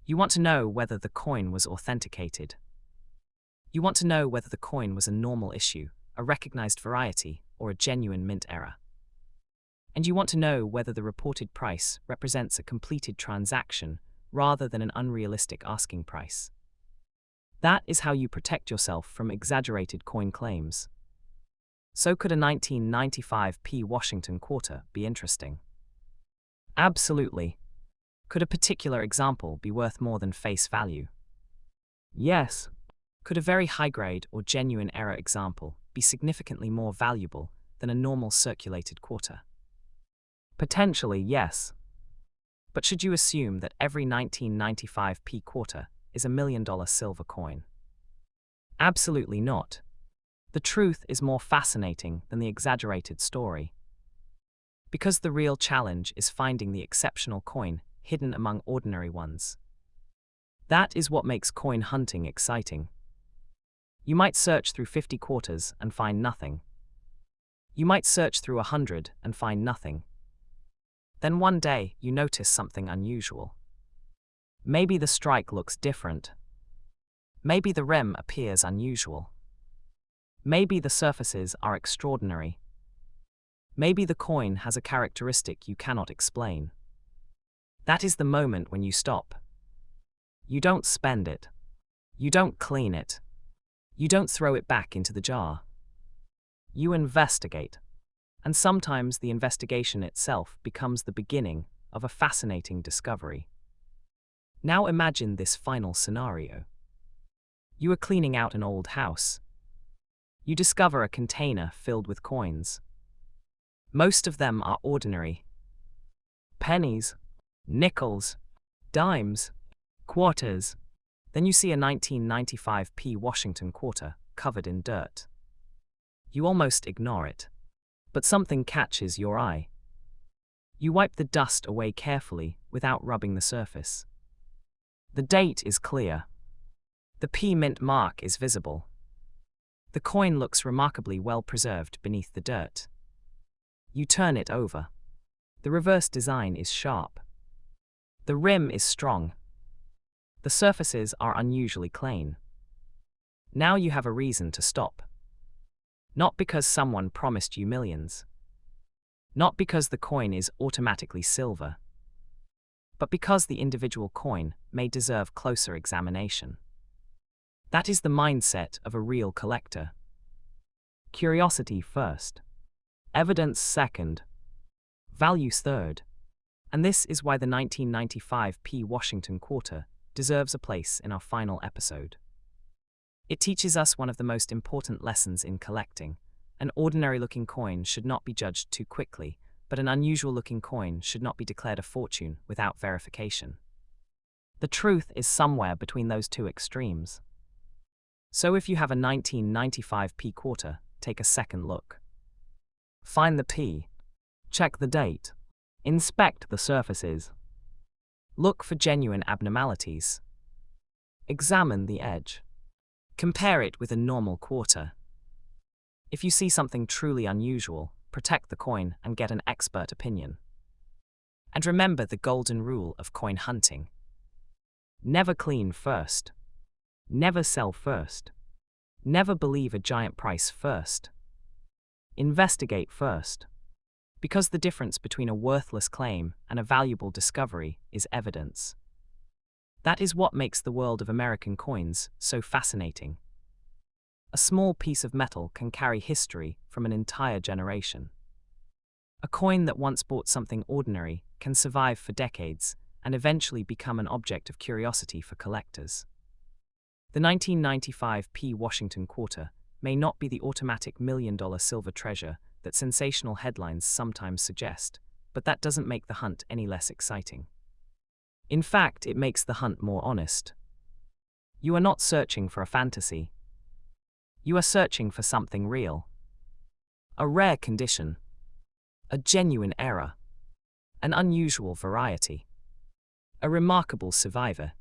You want to know whether the coin was authenticated. You want to know whether the coin was a normal issue, a recognized variety, or a genuine mint error. And you want to know whether the reported price represents a completed transaction rather than an unrealistic asking price. That is how you protect yourself from exaggerated coin claims. So could a 1995 p Washington quarter be interesting? Absolutely. Could a particular example be worth more than face value? Yes. Could a very high-grade or genuine error example be significantly more valuable than a normal circulated quarter? Potentially, yes. But should you assume that every 1995p quarter is $1 million silver coin? Absolutely not. The truth is more fascinating than the exaggerated story. Because the real challenge is finding the exceptional coin hidden among ordinary ones. That is what makes coin hunting exciting. You might search through 50 quarters and find nothing. You might search through 100 and find nothing. Then one day you notice something unusual. Maybe the strike looks different. Maybe the rim appears unusual. Maybe the surfaces are extraordinary. Maybe the coin has a characteristic you cannot explain. That is the moment when you stop. You don't spend it. You don't clean it. You don't throw it back into the jar. You investigate. And sometimes the investigation itself becomes the beginning of a fascinating discovery. Now imagine this final scenario. You are cleaning out an old house. You discover a container filled with coins. Most of them are ordinary. Pennies, nickels, dimes, quarters. Then you see a 1995p Washington quarter covered in dirt. You almost ignore it. But something catches your eye. You wipe the dust away carefully without rubbing the surface. The date is clear. The P mint mark is visible. The coin looks remarkably well preserved beneath the dirt. You turn it over. The reverse design is sharp. The rim is strong. The surfaces are unusually clean. Now you have a reason to stop. Not because someone promised you millions. Not because the coin is automatically silver. But because the individual coin may deserve closer examination. That is the mindset of a real collector. Curiosity first. Evidence second. Values third. And this is why the 1995p Washington quarter deserves a place in our final episode. It teaches us one of the most important lessons in collecting. An ordinary-looking coin should not be judged too quickly, but an unusual-looking coin should not be declared a fortune without verification. The truth is somewhere between those two extremes. So if you have a 1995p quarter, take a second look. Find the P. Check the date. Inspect the surfaces. Look for genuine abnormalities. Examine the edge. Compare it with a normal quarter. If you see something truly unusual, protect the coin and get an expert opinion. And remember the golden rule of coin hunting. Never clean first. Never sell first. Never believe a giant price first. Investigate first. Because the difference between a worthless claim and a valuable discovery is evidence. That is what makes the world of American coins so fascinating. A small piece of metal can carry history from an entire generation. A coin that once bought something ordinary can survive for decades and eventually become an object of curiosity for collectors. The 1995p Washington quarter may not be the automatic $1 million silver treasure that sensational headlines sometimes suggest, but that doesn't make the hunt any less exciting. In fact, it makes the hunt more honest. You are not searching for a fantasy. You are searching for something real. A rare condition. A genuine error. An unusual variety. A remarkable survivor.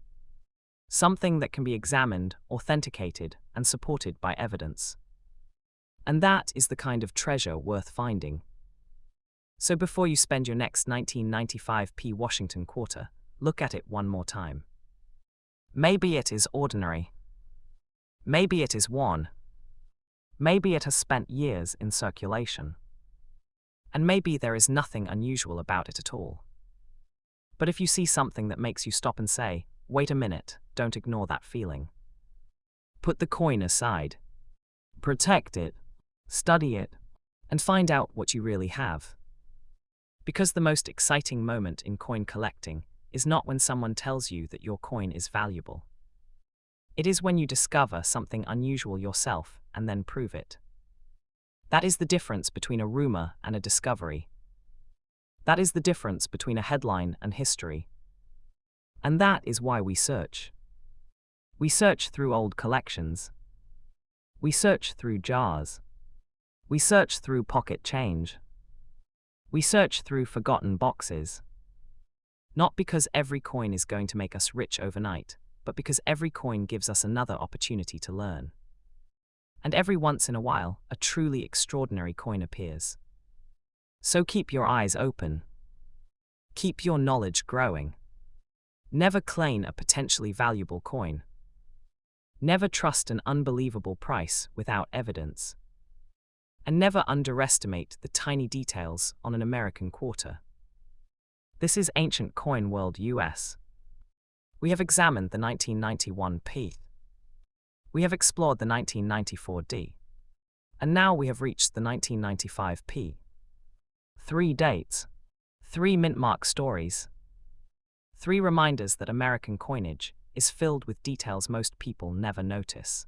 Something that can be examined, authenticated, and supported by evidence. And that is the kind of treasure worth finding. So before you spend your next 1995p Washington quarter, look at it one more time. Maybe it is ordinary. Maybe it is worn. Maybe it has spent years in circulation. And maybe there is nothing unusual about it at all. But if you see something that makes you stop and say, wait a minute, don't ignore that feeling. Put the coin aside. Protect it. Study it. And find out what you really have. Because the most exciting moment in coin collecting is not when someone tells you that your coin is valuable. It is when you discover something unusual yourself and then prove it. That is the difference between a rumor and a discovery. That is the difference between a headline and history. And that is why we search. We search through old collections. We search through jars. We search through pocket change. We search through forgotten boxes. Not because every coin is going to make us rich overnight, but because every coin gives us another opportunity to learn. And every once in a while, a truly extraordinary coin appears. So keep your eyes open. Keep your knowledge growing. Never claim a potentially valuable coin. Never trust an unbelievable price without evidence. And never underestimate the tiny details on an American quarter. This is Ancient Coin World US. We have examined the 1991 P. We have explored the 1994 D. And now we have reached the 1995 P. 3 dates. 3 mint mark stories. 3 reminders that American coinage is filled with details most people never notice.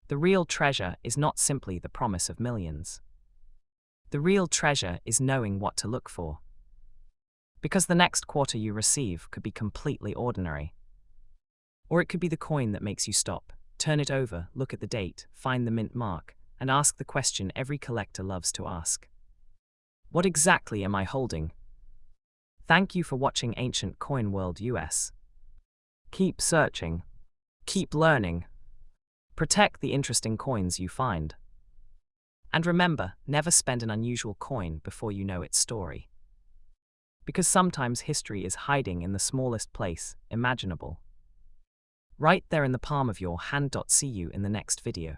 The real treasure is not simply the promise of millions. The real treasure is knowing what to look for. Because the next quarter you receive could be completely ordinary. Or it could be the coin that makes you stop, turn it over, look at the date, find the mint mark, and ask the question every collector loves to ask. What exactly am I holding? Thank you for watching Ancient Coin World US. Keep searching. Keep learning. Protect the interesting coins you find. And remember, never spend an unusual coin before you know its story. Because sometimes history is hiding in the smallest place imaginable. Right there in the palm of your hand. See you in the next video.